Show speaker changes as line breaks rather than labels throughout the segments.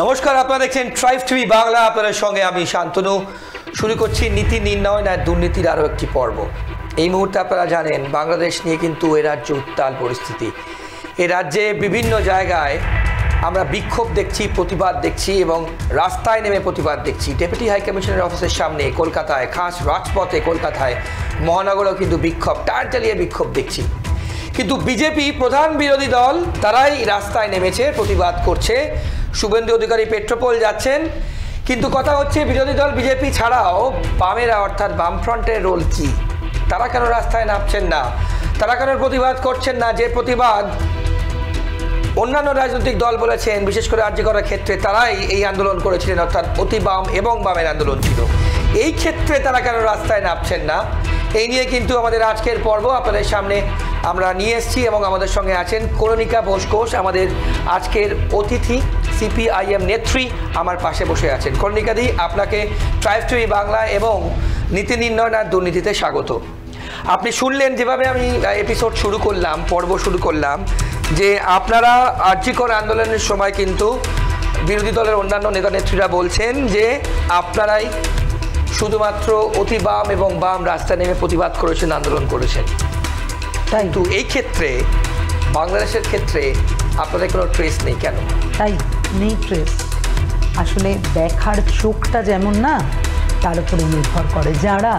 নমস্কার, আপনারা দেখছেন ট্রাইব টিভি বাংলা। আপনাদের সঙ্গে আমি শান্তনু। শুরু করছি নীতি নির্ণয় না দুর্নীতির আরও একটি পর্ব। এই মুহূর্তে আপনারা জানেন বাংলাদেশ নিয়ে কিন্তু এ রাজ্যে উত্তাল পরিস্থিতি। এ রাজ্যে বিভিন্ন জায়গায় আমরা বিক্ষোভ দেখছি, প্রতিবাদ দেখছি এবং রাস্তায় নেমে প্রতিবাদ দেখছি। ডেপুটি হাই কমিশনের অফিসের সামনে কলকাতায়, খাস রাজপথে কলকাতায়, মহানগরেও কিন্তু বিক্ষোভ, টায়ার চালিয়ে বিক্ষোভ দেখছি। কিন্তু বিজেপি প্রধান বিরোধী দল তারাই রাস্তায় নেমেছে, প্রতিবাদ করছে। শুভেন্দু অধিকারী পেট্রোপোল যাচ্ছেন। কিন্তু কথা হচ্ছে বিরোধী দল বিজেপি ছাড়াও বামেরা অর্থাৎ বামফ্রন্টের রোল কি? তারা কেন রাস্তায় নামছেন না? তারা কেন প্রতিবাদ করছেন না? যে প্রতিবাদ অন্যান্য রাজনৈতিক দল বলেছেন, বিশেষ করে আরজি করার ক্ষেত্রে তারাই এই আন্দোলন করেছিলেন, অর্থাৎ অতি বাম এবং বামের আন্দোলন ছিল। এই ক্ষেত্রে তারা কেন রাস্তায় নামছেন না? এই নিয়ে কিন্তু আমাদের আজকের পর্ব আপনাদের সামনে আমরা নিয়ে এসেছি এবং আমাদের সঙ্গে আছেন কনিকা ঘোষ, আমাদের আজকের অতিথি, সিপিআইএম নেত্রী আমার পাশে বসে আছেন। কনিকাদি, আপনাকে ট্রাইব টিভি বাংলা এবং নীতি নির্ণয় না দুর্নীতিতে স্বাগত। আপনি শুনলেন যেভাবে আমি এপিসোড শুরু করলাম, পর্ব শুরু করলাম, যে আপনারা আরজি কর আন্দোলনের সময় কিন্তু বিরোধী দলের অন্যান্য নেতা নেত্রীরা বলছেন যে আপনারাই শুধুমাত্র অতি বাম এবং বাম রাস্তায় নেমে প্রতিবাদ করেছেন, আন্দোলন করেছেন। কিন্তু এই ক্ষেত্রে বাংলাদেশের ক্ষেত্রে আপনাদের কোনো ট্রেস নেই কেন?
তাই নেই ট্রেস। আসলে দেখার চোখটা যেমন না, তার উপরে নির্ভর করে। যারা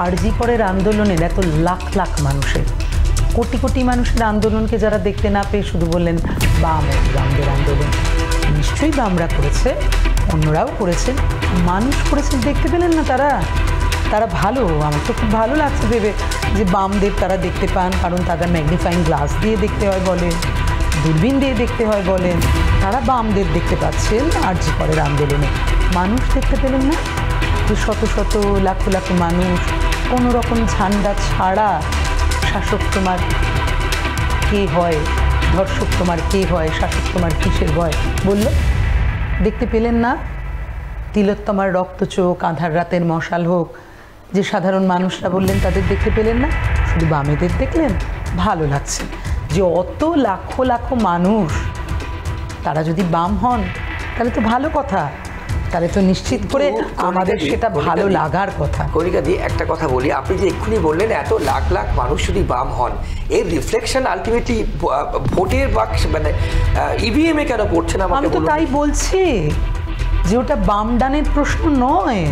আরজি করের আন্দোলনের এত লাখ লাখ মানুষের, কোটি কোটি মানুষের আন্দোলনকে যারা দেখতে না পেয়ে শুধু বললেন বামদের আন্দোলন, নিশ্চয়ই বামরা করেছে, অন্যরাও করেছেন, মানুষ করেছেন, দেখতে পেলেন না তারা ভালো। আমার তো খুব ভালো লাগছে ভেবে যে বামদের তারা দেখতে পান, কারণ তাদের ম্যাগনিফাইং গ্লাস দিয়ে দেখতে হয় বলেন, দূরবীন দিয়ে দেখতে হয় বলেন, তারা বামদের দেখতে পাচ্ছেন আরজি করের আন্দোলনে। মানুষ দেখতে পেলেন না যে শত শত লাখ লাখ মানুষ কোনো রকম ঝান্ডা ছাড়া শাসক তোমার কে হয়, ধর্ষক তোমার কে হয়, শাসক তোমার কিসের ভয় বলল, দেখতে পেলেন না? তিলোত্তমার রক্ত চোখ, আঁধার রাতের মশাল হোক, যে সাধারণ মানুষরা বললেন তাদের দেখতে পেলেন না, শুধু বামেদের দেখলেন। ভালো লাগছে যে অত লাখো লাখো মানুষ তারা যদি বাম হন তাহলে তো ভালো কথা, তাহলে তো নিশ্চিত করে আমাদের সেটা ভালো লাগার কথা।
কনিকা দি, একটা কথা বলি, আপনি যে এক্ষুনি বললেন এত লাখ লাখ মানুষ যদি বাম হন, এর রিফ্লেকশন আলটিমেটলি ভোটের বাক্স মানে ইভিএমে কেন পড়ছে না?
আমি তো তাই বলছি যে ওটা বাম ডানের প্রশ্ন নয়।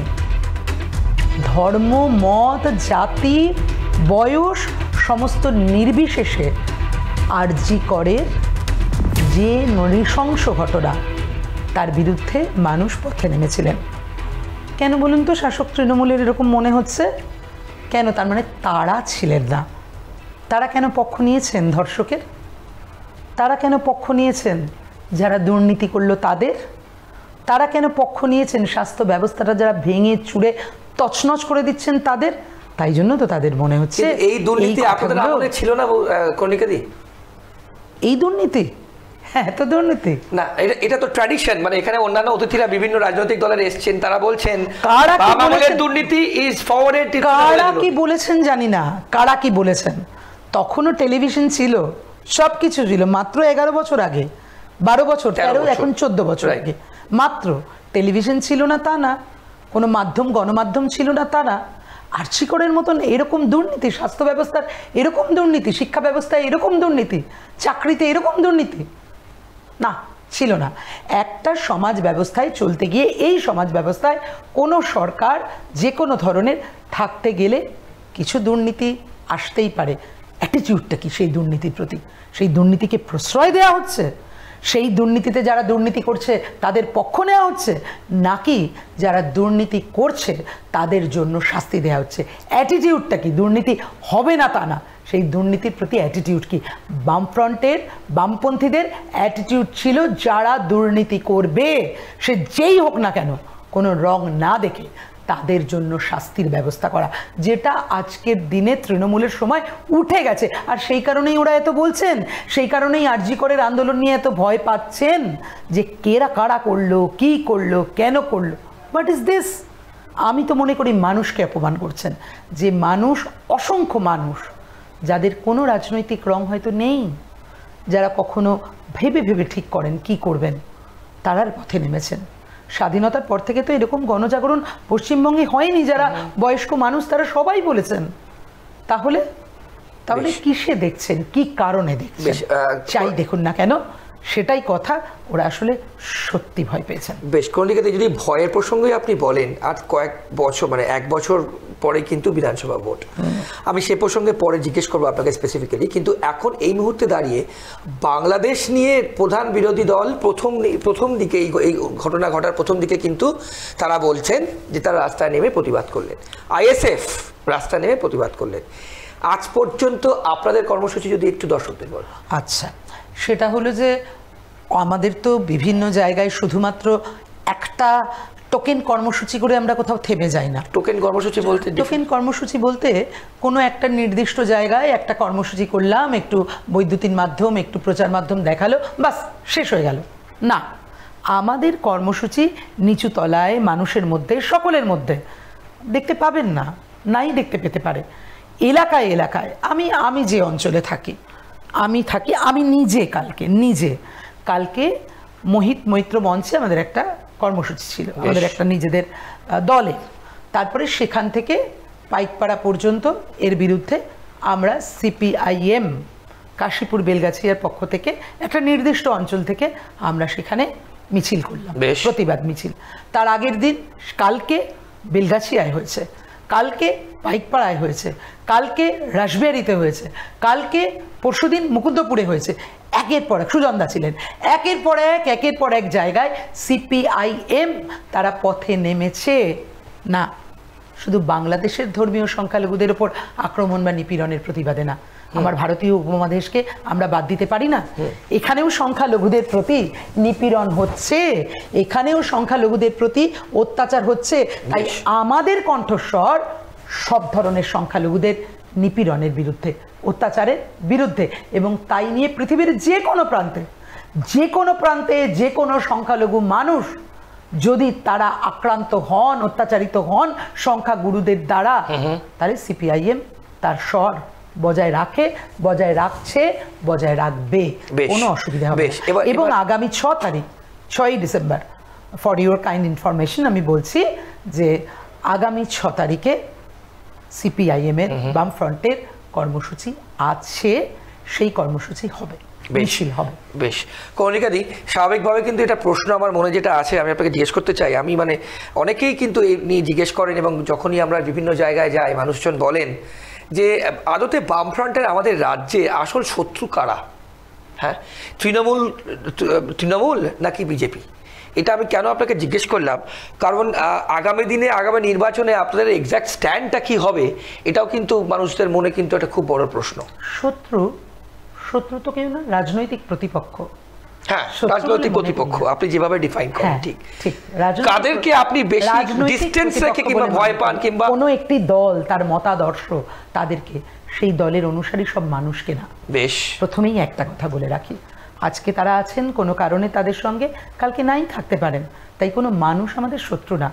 ধর্ম, মত, জাতি, বয়স সমস্ত নির্বিশেষে আরজি করে যে নৃশংস ঘটনা, তার বিরুদ্ধে মানুষ পথে নেমেছিলেন। কেন বলুন তো শাসক তৃণমূলের এরকম মনে হচ্ছে? কেন? তার মানে তারা ছিলেন না। তারা কেন পক্ষ নিয়েছেন ধর্ষকের? তারা কেন পক্ষ নিয়েছেন যারা দুর্নীতি করলো তাদের? তারা কেন পক্ষ নিয়েছেন স্বাস্থ্য ব্যবস্থাটা যারা ভেঙে চুরে তছনছ করে দিচ্ছেন তাদের? তাই জন্য তো তাদের মনে হচ্ছে
এই দুর্নীতি আপনাদের আমলে ছিল না কনিকাদি? এই
দুর্নীতি, হ্যাঁ তো দুর্নীতি না,
এটা তো ট্র্যাডিশন। মানে এখানে অন্যান্য অতিথিরা বিভিন্ন রাজনৈতিক দলের এসেছেন, তারা বলছেন দুর্নীতি ইজ ফরওয়ার্ডেড।
কারা কি বলেছেন জানি না, কারা কি বলেছেন। তখনও টেলিভিশন ছিল, সব কিছু ছিল, মাত্র 11 বছর আগে, 12 বছর, 13, এখন 14 বছর আগে মাত্র। টেলিভিশন ছিল না তা না, কোনো মাধ্যম, গণমাধ্যম ছিল না তা না। আরজি করের মতন এরকম দুর্নীতি, স্বাস্থ্য ব্যবস্থার এরকম দুর্নীতি, শিক্ষা ব্যবস্থায় এরকম দুর্নীতি, চাকরিতে এরকম দুর্নীতি না, ছিল না। একটা সমাজ ব্যবস্থায় চলতে গিয়ে এই সমাজ ব্যবস্থায় কোনো সরকার যে কোনো ধরনের থাকতে গেলে কিছু দুর্নীতি আসতেই পারে। অ্যাটিটিউডটা কি সেই দুর্নীতির প্রতি? সেই দুর্নীতিকে প্রশ্রয় দেওয়া হচ্ছে? সেই দুর্নীতিতে যারা দুর্নীতি করছে তাদের পক্ষ নেওয়া হচ্ছে, নাকি যারা দুর্নীতি করছে তাদের জন্য শাস্তি দেওয়া হচ্ছে? অ্যাটিটিউডটা কি? দুর্নীতি হবে না তা না, সেই দুর্নীতির প্রতি অ্যাটিটিউড কি? বামফ্রন্টের, বামপন্থীদের অ্যাটিটিউড ছিল যারা দুর্নীতি করবে সে যেই হোক না কেন, কোনো রং না দেখে তাদের জন্য শাস্তির ব্যবস্থা করা, যেটা আজকের দিনে তৃণমূলের সময় উঠে গেছে। আর সেই কারণেই ওরা এত বলছেন, সেই কারণেই আরজি করের আন্দোলন নিয়ে এত ভয় পাচ্ছেন যে কারা করলো, কি করলো, কেন করলো। What is this? আমি তো মনে করি মানুষকে অপমান করছেন। যে মানুষ, অসংখ্য মানুষ যাদের কোনো রাজনৈতিক রং হয়তো নেই, যারা কখনো ভেবে ভেবে ঠিক করেন কি করবেন, তারার পথে নেমেছেন। স্বাধীনতার পর থেকে তো এরকম গণজাগরণ পশ্চিমবঙ্গে হয়নি। যারা বয়স্ক মানুষ তারা সবাই বলেছেন। তাহলে কিসে দেখছেন, কি কারণে দেখছেন? চাই দেখুন না কেন, সেটাই কথা। ওরা আসলে সত্যি ভয় পেয়েছেন।
বেশ, কর্ণিকাদি যদি ভয়ের প্রসঙ্গে আপনি বলেন, আর কয়েক বছর মানে 1 বছর পরে কিন্তু বিধানসভা ভোট, আমি সে প্রসঙ্গে পরে জিজ্ঞেস করবো আপনাকে স্পেসিফিক্যালি, কিন্তু এখন এই মুহূর্তে দাঁড়িয়ে বাংলাদেশ নিয়ে প্রধান বিরোধী দল প্রথম দিকে এই ঘটনা ঘটার প্রথম দিকে কিন্তু তারা বলছেন যে তারা রাস্তায় নেমে প্রতিবাদ করলেন, আইএসএফ রাস্তায় নেমে প্রতিবাদ করলেন। আজ পর্যন্ত আপনাদের কর্মসূচি যদি একটু দর্শকদের বলেন।
আচ্ছা, সেটা হলো যে আমাদের তো বিভিন্ন জায়গায় শুধুমাত্র একটা টোকেন কর্মসূচি করে আমরা কোথাও থেমে যাই না।
টোকেন কর্মসূচি বলতে
কোনো একটা নির্দিষ্ট জায়গায় একটা কর্মসূচি করলাম, একটু বৈদ্যুতিন মাধ্যম, একটু প্রচার মাধ্যম দেখালো, বাস শেষ হয়ে গেল না। আমাদের কর্মসূচি নিচু তলায়, মানুষের মধ্যে, সকলের মধ্যে দেখতে পাবেন না, নাই দেখতে পেতে পারে। এলাকায় এলাকায় আমি যে অঞ্চলে থাকি, আমি নিজে কালকে মোহিত মৈত্র মঞ্চে আমাদের একটা কর্মসূচি ছিল, আমাদের একটা নিজেদের দলের। তারপরে সেখান থেকে পাইকপাড়া পর্যন্ত এর বিরুদ্ধে আমরা সিপিআইএম কাশীপুর বেলগাছিয়ার পক্ষ থেকে একটা নির্দিষ্ট অঞ্চল থেকে আমরা সেখানে মিছিল করলাম, প্রতিবাদ মিছিল। তার আগের দিন কালকে বেলগাছিয়ায় হয়েছে, কালকে পাইকপাড়ায় হয়েছে, কালকে রাসবিহারীতে হয়েছে, কালকে পরশুদিন মুকুন্দপুরে হয়েছে। একের পর এক, সুজনদা ছিলেন, একের পর এক জায়গায় সিপিআইএম তারা পথে নেমেছে। না, শুধু বাংলাদেশের ধর্মীয় সংখ্যালঘুদের ওপর আক্রমণ বা নিপীড়নের প্রতিবাদে না, আমার ভারতীয় উপমহাদেশকে আমরা বাদ দিতে পারি না। এখানেও সংখ্যালঘুদের প্রতি নিপীড়ন হচ্ছে, এখানেও সংখ্যালঘুদের প্রতি অত্যাচার হচ্ছে। তাই আমাদের কণ্ঠস্বর সব ধরনের সংখ্যালঘুদের নিপীড়নের বিরুদ্ধে, অত্যাচারের বিরুদ্ধে। এবং তাই নিয়ে পৃথিবীর যে কোনো প্রান্তে যে কোনো সংখ্যালঘু মানুষ যদি তারা আক্রান্ত হন, অত্যাচারিত হন সংখ্যাগুরুদের দ্বারা, তাহলে সিপিআইএম তার স্বর বজায় রাখছে, বজায় রাখবে, কোনো অসুবিধা হবে। এবং আগামী 6 December, for your kind information আমি বলছি যে আগামী 6 তারিখে সিপিআইএম এর বামফ্রন্টের কর্মসূচি আছে, সেই কর্মসূচি হবে, মিছিল হবে।
বেশ, কর্ণিকাদি, স্বাভাবিকভাবে কিন্তু এটা প্রশ্ন আমার মনে যেটা আছে আমি আপনাকে জিজ্ঞেস করতে চাই। আমি মানে অনেকেই কিন্তু এই নিয়ে জিজ্ঞেস করেন, এবং যখনই আমরা বিভিন্ন জায়গায় যাই মানুষজন বলেন যে আদতে বামফ্রন্টের আমাদের রাজ্যে আসল শত্রু কারা? হ্যাঁ, তৃণমূল নাকি বিজেপি? এটা আমি কেন আপনাকে জিজ্ঞেস করলাম, কারণ আগামী দিনে আগামী নির্বাচনে আপনাদের এক্স্যাক্ট স্ট্যান্ডটা কি হবে, এটাও কিন্তু মানুষদের মনে কিন্তু একটা খুব বড় প্রশ্ন।
শত্রু তো কেউ না, রাজনৈতিক প্রতিপক্ষ।
হ্যাঁ, রাজনৈতিক প্রতিপক্ষ আপনি যেভাবে ডিফাইন করেন, ঠিক। কাদেরকে আপনি বেশি ডিসটেন্স রেখে কিংবা ভয় পান, কিংবা
কোনো একটি দল তার মতাদর্শ, তাদেরকে, সেই দলের অনুসারী সব মানুষকে না।
বেশ,
প্রথমেই একটা কথা বলে রাখি, আজকে তারা আছেন কোনো কারণে তাদের সঙ্গে, কালকে নাই থাকতে পারেন, তাই কোনো মানুষ আমাদের শত্রু না।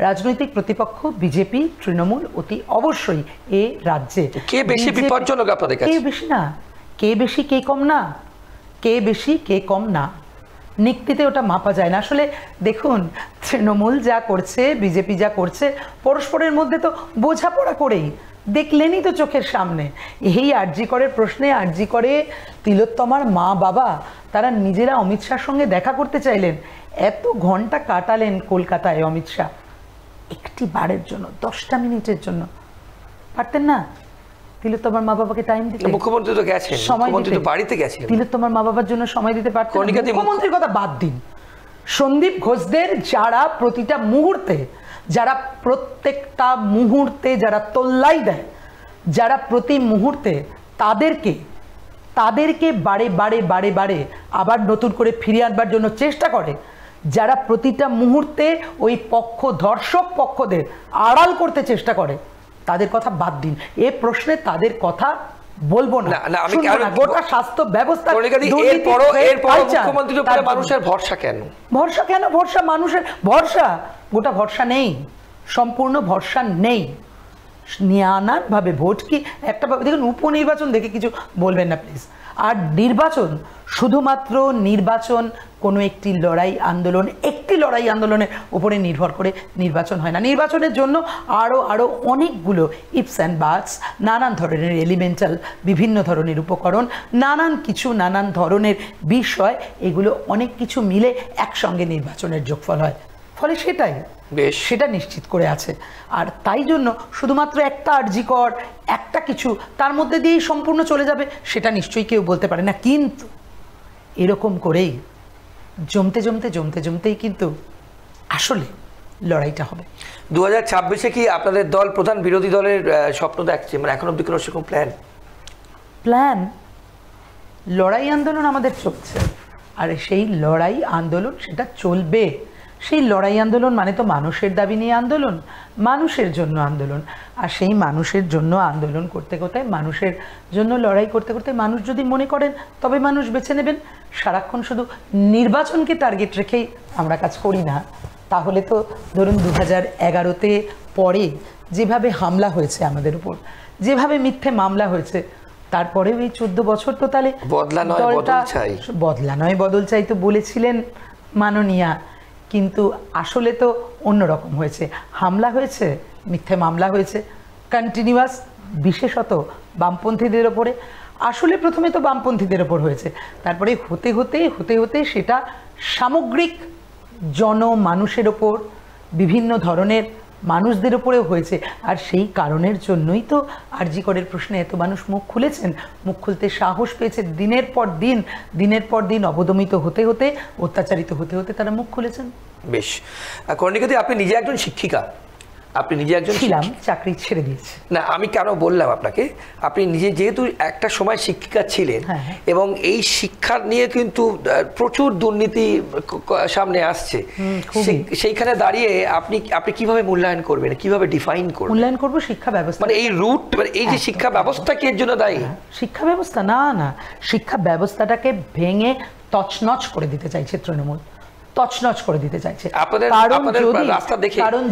রাজনৈতিক প্রতিপক্ষ বিজেপি, তৃণমূল অতি অবশ্যই এ রাজ্যে।
কে বেশি বিপজ্জনক আপনাদের কাছে?
কে বেশি না, কে বেশি কে কম না, কে বেশি কে কম না, নিক্তিতে ওটা মাপা যায় না। আসলে দেখুন, তৃণমূল যা করছে, বিজেপি যা করছে, পরস্পরের মধ্যে তো বোঝাপড়া করেই, দেখলেনই তো চোখের সামনে। এই আরজি করের প্রশ্নে, আরজি করে তিলোত্তমার মা বাবা তারা নিজেরা অমিত শাহর সঙ্গে দেখা করতে চাইলেন, এত ঘন্টা কাটালেন কলকাতায় অমিত শাহ, একটি বারের জন্য, 10টা মিনিটের জন্য পারতেন না তিলোত্তমার মা বাবাকে টাইম দিতে?
মুখ্যমন্ত্রী তো গেছেন, মুখ্যমন্ত্রী তো বাড়িতে গেছেন,
তিলোত্তমার মা বাবার জন্য সময় দিতে পারতেন? মুখ্যমন্ত্রীর কথা বাদ দিন, সন্দীপ ঘোষদের যারা প্রতিটা মুহূর্তে, যারা প্রত্যেকটা মুহূর্তে যারা তোল্লাই দেয়, যারা প্রতি মুহূর্তে তাদেরকে বারে আবার নতুন করে ফিরিয়ে আনবার জন্য চেষ্টা করে, যারা প্রতিটা মুহূর্তে ওই ধর্ষক পক্ষদের আড়াল করতে চেষ্টা করে, তাদের কথা বাদ দিন। এ প্রশ্নে তাদের কথা বলবো না। গোটা স্বাস্থ্য ব্যবস্থা,
মানুষের ভরসা কেন?
মানুষের গোটা ভরসা নেই, সম্পূর্ণ ভরসা নেই। নিয়ানান ভাবে ভোট কি একটা, দেখুন উপনির্বাচন দেখে কিছু বলবেন না প্লিজ। আর নির্বাচন শুধুমাত্র নির্বাচন কোনো একটি লড়াই আন্দোলনের উপরে নির্ভর করে নির্বাচন হয় না। নির্বাচনের জন্য আরও অনেকগুলো ইফস অ্যান্ড বাটস, নানান ধরনের এলিমেন্টাল, বিভিন্ন ধরনের উপকরণ, নানান ধরনের বিষয়, এগুলো অনেক কিছু মিলে একসঙ্গে নির্বাচনের যোগফল হয়। ফলে সেটা নিশ্চিত করে আছে। আর তাই জন্য শুধুমাত্র একটা আরজিকর, একটা কিছু তার মধ্যে দিয়েই সম্পূর্ণ চলে যাবে সেটা নিশ্চয়ই কেউ বলতে পারে না। কিন্তু এরকম করেই জমতেই কিন্তু আসলে লড়াইটা হবে।
2026-এ কি আপনাদের দল প্রধান বিরোধী দলের স্বপ্ন দেখছে? মানে এখন অব্দি কোনো সেরকম
প্ল্যান লড়াই আন্দোলন আমাদের চলছে, আর সেই লড়াই আন্দোলন সেটা চলবে। সেই লড়াই আন্দোলন মানে তো মানুষের দাবি নিয়ে আন্দোলন, মানুষের জন্য আন্দোলন। আর সেই মানুষের জন্য আন্দোলন করতে মানুষের জন্য লড়াই করতে মানুষ যদি মনে করেন তবে মানুষ বেছে নেবেন। সারাক্ষণ শুধু নির্বাচনকে টার্গেট রেখেই আমরা কাজ করি না। তাহলে তো ধরুন 2011-তে পরে যেভাবে হামলা হয়েছে আমাদের উপর, যেভাবে মিথ্যে মামলা হয়েছে, তারপরেও এই 14 বছর তো তাহলে বদলা নয় বদল চাই তো বলেছিলেন মাননীয়া, কিন্তু আসলে তো অন্যরকম হয়েছে। হামলা হয়েছে, মিথ্যে মামলা হয়েছে কন্টিনিউয়াস, বিশেষত বামপন্থীদের ওপরে। আসলে প্রথমে তো বামপন্থীদের ওপর হয়েছে, তারপরে হতে হতে সেটা সামগ্রিক মানুষের ওপর, বিভিন্ন ধরনের মানুষদের ওপরেও হয়েছে। আর সেই কারণের জন্যই তো আরজি করের প্রশ্নে এত মানুষ মুখ খুলেছেন, মুখ খুলতে সাহস পেয়েছে। দিনের পর দিন অবদমিত হতে অত্যাচারিত হতে তারা মুখ খুলেছেন।
বেশ, কর্ণিকাদি, আপনি নিজে একজন শিক্ষিকা, আপনি নিজে একজন
ছিলাম, চাকরি ছেড়ে দিয়েছি।
না, আমি কেন বললাম আপনাকে, আপনি নিজে যেহেতু একটা সময় শিক্ষিকা ছিলেন, এবং এই শিক্ষার নিয়ে কিন্তু প্রচুর দুর্নীতি সামনে আসছে, সেইখানে দাঁড়িয়ে আপনি কিভাবে মূল্যায়ন করবেন, কিভাবে ডিফাইন করবেন?
মূল্যায়ন করব শিক্ষা ব্যবস্থা,
মানে এই রুট, মানে এই যে শিক্ষা ব্যবস্থা কি এর জন্য দায়ী?
শিক্ষা ব্যবস্থা না, শিক্ষা ব্যবস্থাটাকে ভেঙে তছনছ করে দিতে চাইছে তৃণমূল, তছনছ করে দিতে চাইছে। কারণ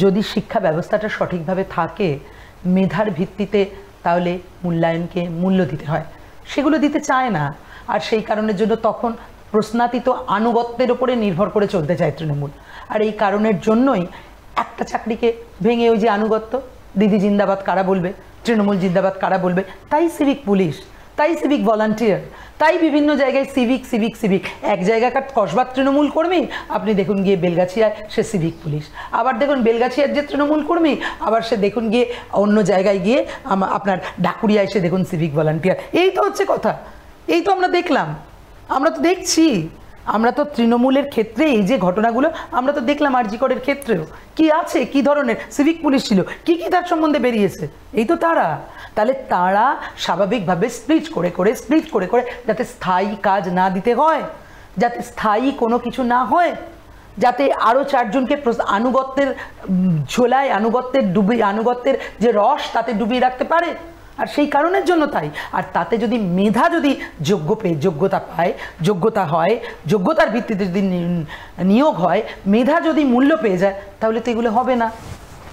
যদি শিক্ষা ব্যবস্থাটা সঠিকভাবে থাকে মেধার ভিত্তিতে, তাহলে মূল্যায়নকে মূল্য দিতে হয়, সেগুলো দিতে চায় না। আর সেই কারণের জন্য তখন প্রশ্নাতীত আনুগত্যের উপরে নির্ভর করে চলতে চায় তৃণমূল। আর এই কারণের জন্যই একটা চাকরিকে ভেঙে ওই যে আনুগত্য, দিদি জিন্দাবাদ কারা বলবে, তৃণমূল জিন্দাবাদ কারা বলবে, তাই সিভিক পুলিশ, তাই সিভিক ভলান্টিয়ার, তাই বিভিন্ন জায়গায় সিভিক। এক জায়গাকার কসবার তৃণমূল কর্মী আপনি দেখুন গিয়ে বেলগাছিয়ায় সে সিভিক পুলিশ, আবার দেখুন বেলগাছিয়ার যে তৃণমূল কর্মী আবার সে দেখুন গিয়ে অন্য জায়গায় গিয়ে আপনার ঢাকুরিয়ায় সে দেখুন সিভিক ভলান্টিয়ার। এই তো হচ্ছে কথা, এই তো আমরা দেখলাম, আমরা তো দেখছি, আমরা তো তৃণমূলের ক্ষেত্রে এই যে ঘটনাগুলো আমরা তো দেখলাম, আরজি করের ক্ষেত্রেও কি আছে, কি ধরনের সিভিক পুলিশ ছিল, কি তার সম্বন্ধে বেরিয়েছে। এই তো তাহলে তারা স্বাভাবিকভাবে স্প্লিট করে যাতে স্থায়ী কাজ না দিতে হয়, যাতে স্থায়ী কোনো কিছু না হয়, যাতে আরও 4 জনকে আনুগত্যের ঝোলায়, আনুগত্যের যে রস তাতে ডুবিয়ে রাখতে পারে। আর সেই কারণের জন্য তাই। আর তাতে যদি মেধা যদি যোগ্যতা হয়, যোগ্যতার ভিত্তিতে যদি নিয়োগ হয়, মেধা যদি মূল্য পেয়ে যায়, তাহলে তো এগুলো হবে না।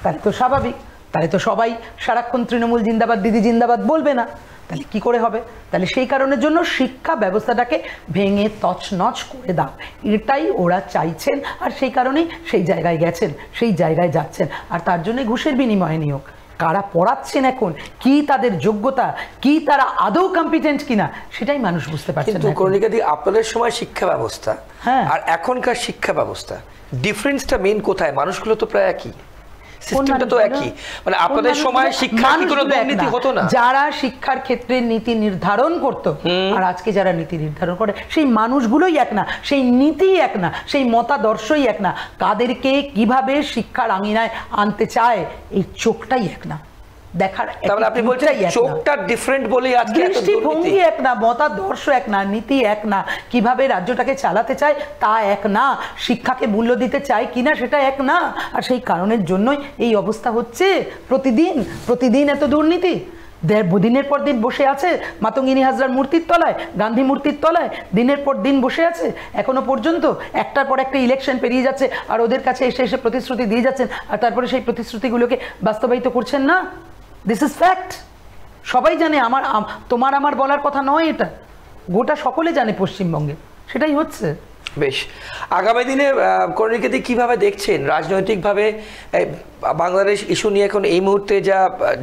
তাহলে তো স্বাভাবিক, তাহলে তো সবাই সারাক্ষণ তৃণমূল জিন্দাবাদ, দিদি জিন্দাবাদ বলবে না, তাহলে কি করে হবে? তাহলে সেই কারণের জন্য শিক্ষা ব্যবস্থাটাকে ভেঙে তছনছ করে দাও, এটাই ওরা চাইছেন। আর সেই কারণেই সেই জায়গায় গেছেন, সেই জায়গায় যাচ্ছেন। আর তার জন্য ঘুষের বিনিময়ে নিয়োগ, কারা পড়াচ্ছেন এখন, কি তাদের যোগ্যতা, কি তারা আদৌ কম্পিটেন্ট কিনা, সেটাই মানুষ বুঝতে পারছেন।
কিন্তু কর্ণিকাদি, আপনাদের সময় শিক্ষা ব্যবস্থা আর এখনকার শিক্ষা ব্যবস্থা ডিফারেন্সটা মেইন কোথায়? মানুষগুলো তো প্রায় একই, সিস্টেমটা তো একই। মানে আপনাদের সময় শিক্ষা কি কোনো দুর্নীতি হতো না?
যারা শিক্ষার ক্ষেত্রে নীতি নির্ধারণ করত আর আজকে যারা নীতি নির্ধারণ করে, সেই মানুষগুলোই এক না, সেই নীতি এক না, সেই মতাদর্শই এক না। কাদেরকে কিভাবে শিক্ষার আঙিনায় আনতে চায় এই চোখটাই এক না, দেখার
আপনি বলছেন চোখটা ডিফারেন্ট বলেই আজকে এত
দৃষ্টিভঙ্গি এক না, মতাদর্শ এক না, নীতি এক না, কিভাবে রাজ্যটাকে চালাতে চায় তা এক না, শিক্ষাকে মূল্য দিতে চায় কিনা সেটা এক না। আর সেই কারণের জন্যই এই অবস্থা হচ্ছে। প্রতিদিন এত দুর্নীতি, দিনের পর দিন বসে আছে মাতঙ্গিনী হাজরার মূর্তির তলায়, গান্ধী মূর্তির তলায়, দিনের পর দিন বসে আছে এখনো পর্যন্ত। একটার পর একটা ইলেকশন পেরিয়ে যাচ্ছে আর ওদের কাছে এসে প্রতিশ্রুতি দিয়ে যাচ্ছেন, আর তারপরে সেই প্রতিশ্রুতিগুলোকে বাস্তবায়িত করছেন না। This is fact. সবাই জানে, তোমার আমার বলার কথা নয় এটা, গোটা সকলে জানে পশ্চিমবঙ্গে, সেটাই হচ্ছে।
বেশ, আগামী দিনে কর্ণিকাদি কিভাবে দেখছেন রাজনৈতিকভাবে বাংলাদেশ ইস্যু নিয়ে? এখন এই মুহূর্তে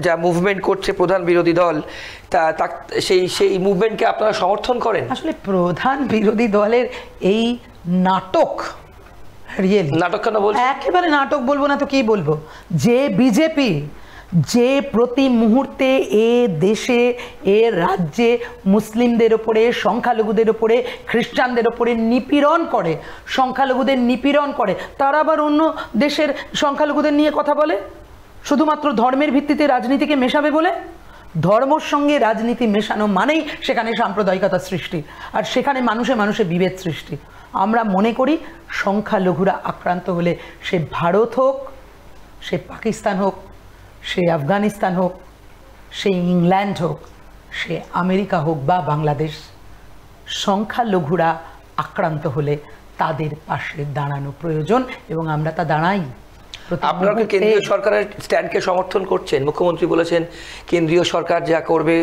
যা মুভমেন্ট করছে প্রধান বিরোধী দল, সেই মুভমেন্টকে আপনারা সমর্থন করেন?
আসলে প্রধান বিরোধী দলের এই নাটক, রিয়েলি
নাটক কেন বলছেন?
একেবারে নাটক বলবো না তো কি বলবো, যে বিজেপি যে প্রতি মুহূর্তে এ দেশে এ রাজ্যে মুসলিমদের ওপরে, সংখ্যালঘুদের ওপরে, খ্রিস্টানদের ওপরে নিপীড়ন করে, সংখ্যালঘুদের নিপীড়ন করে, তারা আবার অন্য দেশের সংখ্যালঘুদের নিয়ে কথা বলে শুধুমাত্র ধর্মের ভিত্তিতে রাজনীতিকে মেশাবে বলে। ধর্মর সঙ্গে রাজনীতি মেশানো মানেই সেখানে সাম্প্রদায়িকতা সৃষ্টি, আর সেখানে মানুষে মানুষে বিভেদ সৃষ্টি। আমরা মনে করি সংখ্যালঘুরা আক্রান্ত হলে সে ভারত হোক, সে পাকিস্তান হোক, সে আফগানিস্তান হোক, সে ইংল্যান্ড হোক, সে আমেরিকা হোক বা বাংলাদেশ, সংখ্যালঘুরা আক্রান্ত হলে তাদের পাশে দাঁড়ানো প্রয়োজন এবং আমরা তা দাঁড়াই।
আপনারা কি কেন্দ্রীয় সরকারের স্ট্যান্ডকে সমর্থন করছেন? মুখ্যমন্ত্রী বলেছেন কেন্দ্রীয় সরকার যা করবে,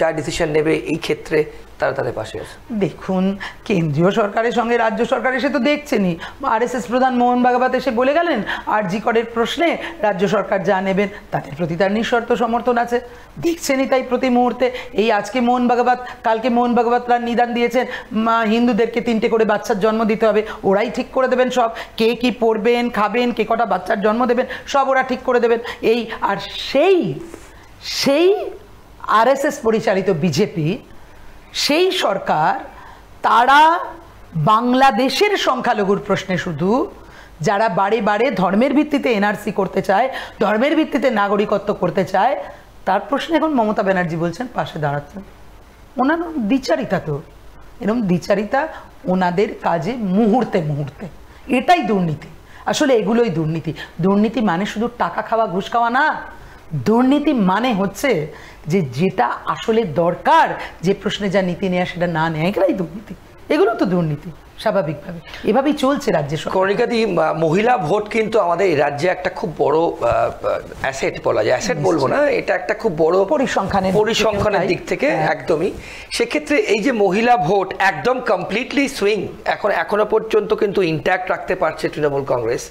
যা ডিসিশন নেবে এই ক্ষেত্রে তারা তাদের পাশে আছে।
দেখুন, কেন্দ্রীয় সরকারের সঙ্গে রাজ্য সরকার এসে তো দেখছেনই, আরএসএস প্রধান মোহন ভাগবত এসে বলে গেলেন আরজি করের প্রশ্নে রাজ্য সরকার যা নেবেন তাদের প্রতি তার নিঃশর্ত সমর্থন আছে। দেখছেনই তাই প্রতি মুহূর্তে। এই আজকে মোহন ভাগবত, কালকে মোহন ভাগবতরা নিদান দিয়েছেন হিন্দুদেরকে 3টে করে বাচ্চার জন্ম দিতে হবে, ওরাই ঠিক করে দেবেন সব, কে কি পড়বেন, খাবেন, কে কটা বাচ্চার জন্ম দেবেন, সব ওরা ঠিক করে দেবেন। এই আর সেই আরএসএস পরিচালিত বিজেপি, সেই সরকার, তারা বাংলাদেশের সংখ্যালঘুর প্রশ্নে শুধু যারা বারে বারে ধর্মের ভিত্তিতে এনআরসি করতে চায়, ধর্মের ভিত্তিতে নাগরিকত্ব করতে চায়, তার প্রশ্নে এখন মমতা ব্যানার্জি বলছেন পাশে দাঁড়াচ্ছেন। ওনার দ্বিচারিতা, তো এরকম দ্বিচারিতা ওনাদের কাজে মুহূর্তে মুহূর্তে, এটাই দুর্নীতি। আসলে এগুলোই দুর্নীতি। দুর্নীতি মানে শুধু টাকা খাওয়া, ঘুষ খাওয়া না। দুর্নীতি মানে হচ্ছে যে যেটা আসলে দরকার, যে প্রশ্নে যা নীতি নেয়া সেটা না নেয়, এগুলোই দুর্নীতি। এগুলো তো দুর্নীতি স্বাভাবিকভাবে, এভাবেই চলছে রাজ্যে।
কর্ণিকাদি, মহিলা ভোট কিন্তু আমাদের এই রাজ্যে একটা খুব বড় অ্যাসেট বলা যায়, অ্যাসেট বলবো না, এটা একটা খুব বড় পরিসংখ্যানের দিক থেকে একদমই। সেক্ষেত্রে এই যে মহিলা ভোট একদম কমপ্লিটলি সুইং এখনো পর্যন্ত কিন্তু ইন্ট্যাক্ট রাখতে পারছে তৃণমূল কংগ্রেস,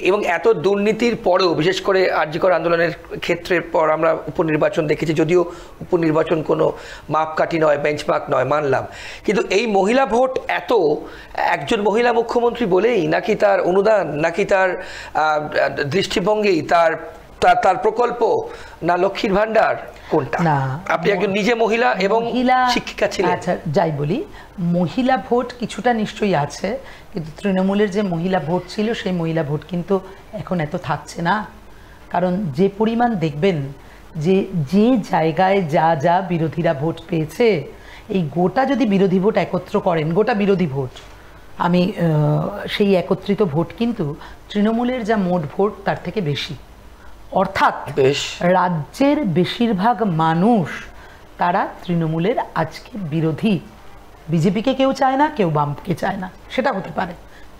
এবং এত দুর্নীতির পরেও, বিশেষ করে আরজি কর আন্দোলনের ক্ষেত্রের পর আমরা উপনির্বাচন দেখেছি, যদিও উপনির্বাচন কোনো মাপকাঠি নয়, বেঞ্চমার্ক নয়, মানলাম, কিন্তু এই মহিলা ভোট এত একজন মহিলা মুখ্যমন্ত্রী বলেই, নাকি তার অনুদান, নাকি তার দৃষ্টিভঙ্গি, তার প্রকল্প, না লক্ষ্মীর ভান্ডার, কোনটা?
না,
আপনি একজন নিজে মহিলা এবং শিক্ষিকা ছিলেন।
আচ্ছা, যাই বলি, মহিলা ভোট কিছুটা নিশ্চয়ই আছে, কিন্তু তৃণমূলের যে মহিলা ভোট ছিল সেই মহিলা ভোট কিন্তু এখন এত থাকছে না। কারণ যে পরিমাণ দেখবেন যে জায়গায় যা বিরোধীরা ভোট পেয়েছে, এই গোটা যদি বিরোধী ভোট একত্র করেন, গোটা বিরোধী ভোট, আমি সেই একত্রিত ভোট কিন্তু তৃণমূলের যা মোট ভোট তার থেকে বেশি। অর্থাৎ রাজ্যের বেশিরভাগ মানুষ তারা তৃণমূলের আজকে বিরোধী। বিজেপিকে কেউ চায় না, কেউ বামকে চায় না, সেটা হতে পারে,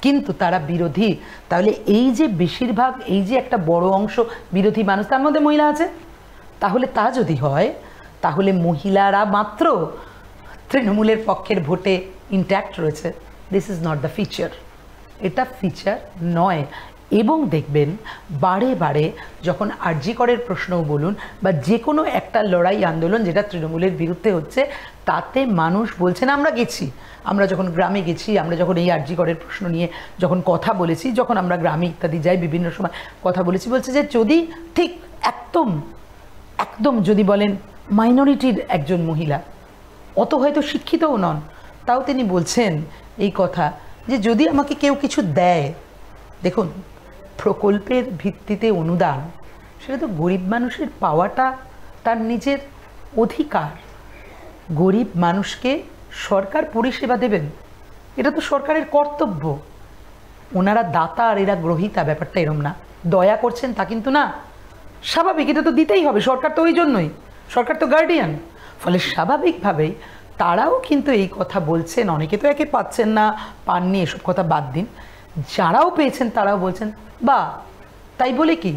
কিন্তু তারা বিরোধী। তাহলে এই যে বেশিরভাগ, এই যে একটা বড় অংশ বিরোধী মানুষ, তার মধ্যে মহিলা আছে, তাহলে তা যদি হয়, তাহলে মহিলারা মাত্র তৃণমূলের পক্ষের ভোটে ইন্ট্যাক্ট রয়েছে। This is not the feature, এটা ফিচার নয়। এবং দেখবেন বারে বারে যখন আরজি করের প্রশ্নও বলুন বা যে কোনো একটা লড়াই আন্দোলন যেটা তৃণমূলের বিরুদ্ধে হচ্ছে, তাতে মানুষ বলছেন, আমরা যখন গ্রামে গেছি, আমরা যখন এই আরজি করের প্রশ্ন নিয়ে যখন কথা বলেছি, যখন আমরা গ্রামে ইত্যাদি যাই, বিভিন্ন সময় কথা বলেছি, বলছে যে যদি ঠিক একদম যদি বলেন মাইনরিটির একজন মহিলা, অত হয়তো শিক্ষিতও নন, তাও তিনি বলছেন এই কথা যে যদি আমাকে কেউ কিছু দেয়, দেখুন প্রকল্পের ভিত্তিতে অনুদান, সেটা তো গরিব মানুষের পাওয়াটা তার নিজের অধিকার। গরিব মানুষকে সরকার পরিষেবা দেবেন, এটা তো সরকারের কর্তব্য। ওনারা দাতা আর এরা গ্রহীতা, ব্যাপারটা এরম না। দয়া করছেন তা কিন্তু না, স্বাভাবিক, এটা তো দিতেই হবে, সরকার তো ওই জন্যই, সরকার তো গার্ডিয়ান। ফলে স্বাভাবিকভাবেই তারাও কিন্তু এই কথা বলছেন। অনেকে তো একে পাচ্ছেন না, পাননি, এসব কথা বাদ দিন, যারাও পেয়েছেন তারাও বলছেন বা তাই বলে কি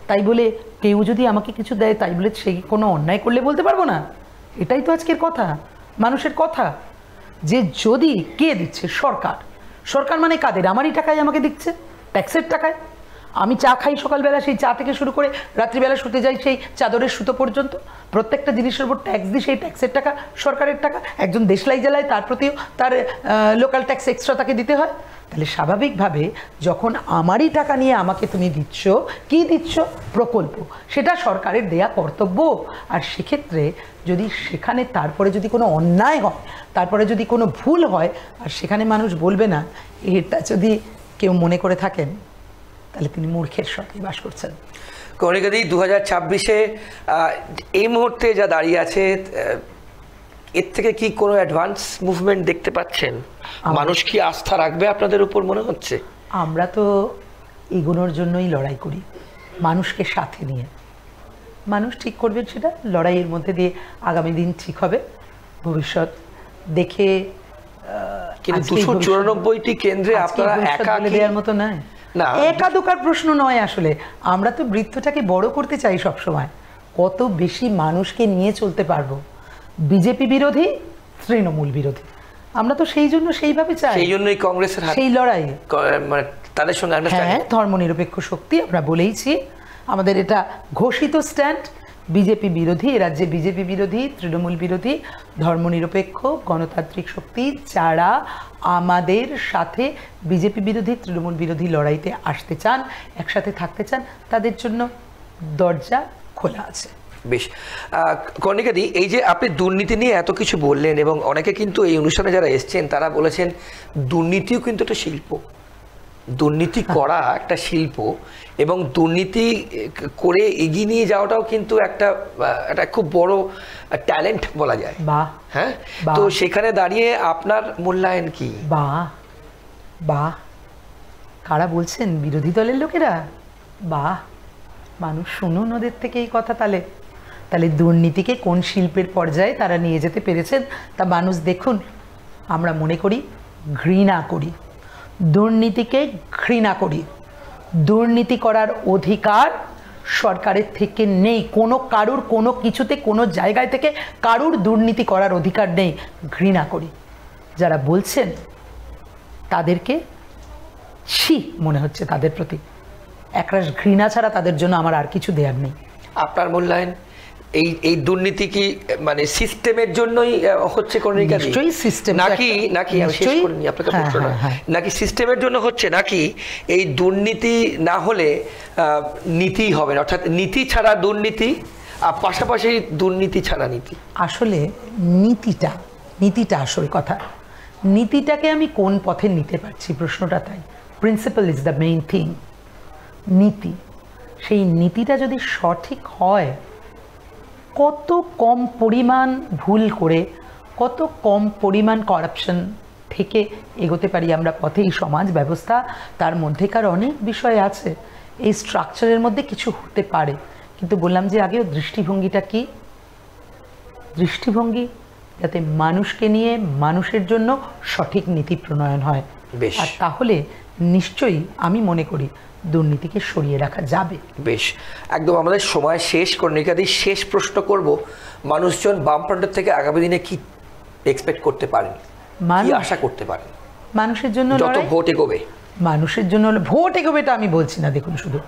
তাই বলে কেউ যদি আমাকে কিছু দেয় তাই বলে সে কোনো অন্যায় করলে বলতে পারবো না? এটাই তো আজকের কথা, মানুষের কথা। যে যদি কে দিচ্ছে? সরকার। সরকার মানে কাদের? আমারই টাকায় আমাকে দিচ্ছে, ট্যাক্সের টাকায়। আমি চা খাই সকালবেলা, সেই চা থেকে শুরু করে রাত্রিবেলা শুতে যাই সেই চাদরের সুতো পর্যন্ত, প্রত্যেকটা জিনিসের উপর ট্যাক্স দিই, সেই ট্যাক্সের টাকা সরকারের টাকা। একজন দেশলাই জ্বালায়, তার প্রতিও তার লোকাল ট্যাক্স এক্সট্রা তাকে দিতে হয়। তাহলে স্বাভাবিকভাবে যখন আমারই টাকা নিয়ে আমাকে তুমি দিচ্ছ, কি দিচ্ছ? প্রকল্প। সেটা সরকারের দেয়া কর্তব্য। আর সেক্ষেত্রে যদি সেখানে তারপরে যদি কোনো অন্যায় হয়, তারপরে যদি কোনো ভুল হয়, আর সেখানে মানুষ বলবে না, এটা যদি কেউ মনে করে থাকেন তাহলে তিনি মূর্খের সঙ্গে বাস করছেন।
কণিকাদি, 2026-এ এই মুহূর্তে যা দাঁড়িয়ে আছে, এর থেকে কি কোনো অ্যাডভান্স মুভমেন্ট দেখতে পাচ্ছেন? মানুষ কি আস্থা রাখবে আপনাদের উপর মনে হচ্ছে?
আমরা তো এগোনোর জন্যই লড়াই করি, মানুষকে সাথে নিয়ে। মানুষ ঠিক করবেন সেটা, লড়াইয়ের মধ্যে দিয়ে আগামী দিন ঠিক হবে। ভবিষ্যৎ দেখে
কিন্তু 294টি কেন্দ্রে আপনারা একা
দেওয়ার মতো নয়, একাদুকার প্রশ্ন নয়। আসলে আমরা তো বৃত্তটাকে বড় করতে চাই সবসময়, কত বেশি মানুষকে নিয়ে চলতে পারবো। বিজেপি বিরোধী, তৃণমূল বিরোধী, আমরা তো সেই জন্য সেইভাবে চাই।
সেই জন্যই কংগ্রেসের
সেই লড়াই,
মানে তাদের সঙ্গে
হ্যাঁ, ধর্মনিরপেক্ষ শক্তি আমরা বলেইছি, আমাদের এটা ঘোষিত স্ট্যান্ড। বিজেপি বিরোধী, রাজ্যে বিজেপি বিরোধী, তৃণমূল বিরোধী, ধর্মনিরপেক্ষ গণতান্ত্রিক শক্তি যারা আমাদের সাথে বিজেপি বিরোধী, তৃণমূল বিরোধী লড়াইতে আসতে চান, একসাথে থাকতে চান, তাদের জন্য দরজা খোলা আছে।
বেশ, কর্ণিকাদি, এই যে আপনি দুর্নীতি নিয়ে এত কিছু বললেন, এবং অনেকে কিন্তু এই অনুষ্ঠানে যারা এসছেন তারা বলেছেন দুর্নীতিও কিন্তু একটা শিল্প, দুর্নীতি করা একটা শিল্প, এবং দুর্নীতি করে এগিয়ে নিয়ে যাওয়াটাও কিন্তু একটা খুব বড় ট্যালেন্ট বলা যায়।
বাহ,
হ্যাঁ, তো সেখানে দাঁড়িয়ে আপনার মূল্যায়ন কি?
বাহ বাহ, কারা বলছেন? বিরোধী দলের লোকেরা? বাহ, মানুষ শুনুন ওদের থেকে এই কথা। তাহলে দুর্নীতিকে কোন শিল্পের পর্যায়ে তারা নিয়ে যেতে পেরেছেন তা মানুষ দেখুন। আমরা মনে করি, ঘৃণা করি, দুর্নীতিকে ঘৃণা করি। দুর্নীতি করার অধিকার সরকারের থেকে নেই, কারুর কোনো কিছুতে, কোনো জায়গায় থেকে কারুর দুর্নীতি করার অধিকার নেই। ঘৃণা করি। যারা বলছেন তাদেরকে ছি মনে হচ্ছে তাদের প্রতি, একরাশ ঘৃণা ছাড়া তাদের জন্য আমার আর কিছু দেয়ার নেই।
আপনার মূল্যায়ন? এই দুর্নীতি কি মানে সিস্টেমের জন্যই হচ্ছে,
নিশ্চয়ই সিস্টেম,
নাকি আমি শেষ করে নিই আপনাকে প্রশ্নটা, নাকি সিস্টেমের জন্য হচ্ছে, নাকি এই দুর্নীতি না হলে নীতি হবে না, অর্থাৎ নীতি ছাড়া দুর্নীতি, আর পাশাপাশি দুর্নীতি ছাড়া নীতি?
আসলে নীতিটা আসল কথা। নীতিটাকে আমি কোন পথে নিতে পারছি, প্রশ্নটা তাই। Principal is the main thing. নীতি, সেই নীতিটা যদি সঠিক হয়, কত কম পরিমাণ ভুল করে, কত কম পরিমাণ করাপশন থেকে এগোতে পারি আমরা পথে। এই সমাজ ব্যবস্থা, তার মধ্যেকার অনেক বিষয় আছে, এই স্ট্রাকচারের মধ্যে কিছু হতে পারে। কিন্তু বললাম যে আগেও, দৃষ্টিভঙ্গিটা কি? দৃষ্টিভঙ্গি যাতে মানুষকে নিয়ে, মানুষের জন্য সঠিক নীতি প্রণয়ন হয়। আর তাহলে নিশ্চয়ই আমি মনে করি দুর্নীতিকে সরিয়ে রাখা যাবে।
বেশ, একদম আমাদের সময় শেষ। কর্ণিকাদি, শেষ প্রশ্ন করব, মানুষজন বামফ্রন্টের থেকে আগামী দিনে কি এক্সপেক্ট করতে পারেন, কি আশা করতে পারেন?
মানুষের জন্য
যত ভোট এগোবে,
মানুষের জন্য ভোট এগোবে এটা আমি বলছি না। দেখুন, শুধু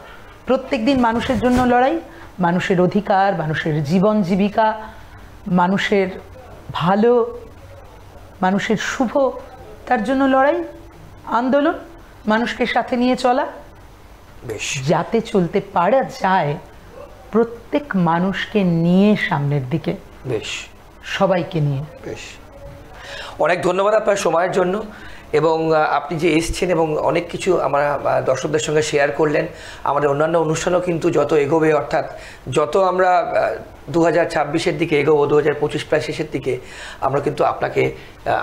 প্রত্যেক দিন মানুষের জন্য লড়াই, মানুষের অধিকার, মানুষের জীবন জীবিকা, মানুষের ভালো, মানুষের শুভ, তার জন্য লড়াই, আন্দোলন, মানুষকে সাথে নিয়ে চলা, যাতে চলতে পারা যায় প্রত্যেক মানুষকে নিয়ে সামনের দিকে, বেশ সবাইকে নিয়ে।
বেশ, অনেক ধন্যবাদ আপনার সময়ের জন্য, এবং আপনি যে এসছেন এবং অনেক কিছু আমরা দর্শকদের সঙ্গে শেয়ার করলেন। আমাদের অন্যান্য অনুষ্ঠানও কিন্তু যত এগোবে, অর্থাৎ যত আমরা 2026-এর দিকে এগোবো, 2025 প্রায় শেষের দিকে, আমরা কিন্তু আপনাকে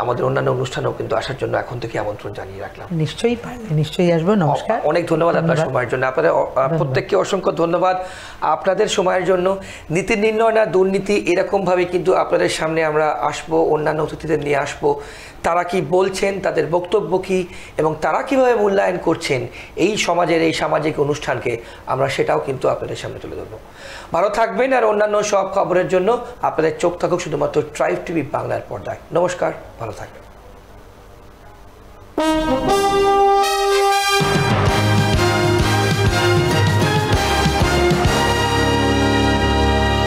আমাদের অন্যান্য অনুষ্ঠানেও কিন্তু আসার জন্য এখন থেকে আমন্ত্রণ জানিয়ে রাখলাম।
নিশ্চয়ই পারলে নিশ্চয়ই আসবো। নমস্কার,
অনেক ধন্যবাদ আপনার সময়ের জন্য। আপনাদের প্রত্যেককে অসংখ্য ধন্যবাদ আপনাদের সময়ের জন্য। নীতি নির্ণয় না দুর্নীতি, এরকমভাবে কিন্তু আপনাদের সামনে আমরা আসবো, অন্যান্য অতিথিদের নিয়ে আসবো, তারা কি বলছেন, তাদের বক্তব্য কী এবং তারা কীভাবে মূল্যায়ন করছেন এই সমাজের এই সামাজিক অনুষ্ঠানকে, আমরা সেটাও কিন্তু আপনাদের সামনে তুলে ধরবো। ভালো থাকবেন, আর অন্যান্য সব খবরের জন্য আপনাদের চোখ থাকুক শুধুমাত্র ট্রাইব টিভি বাংলার পর্দায়। নমস্কার, ভালো থাকবেন।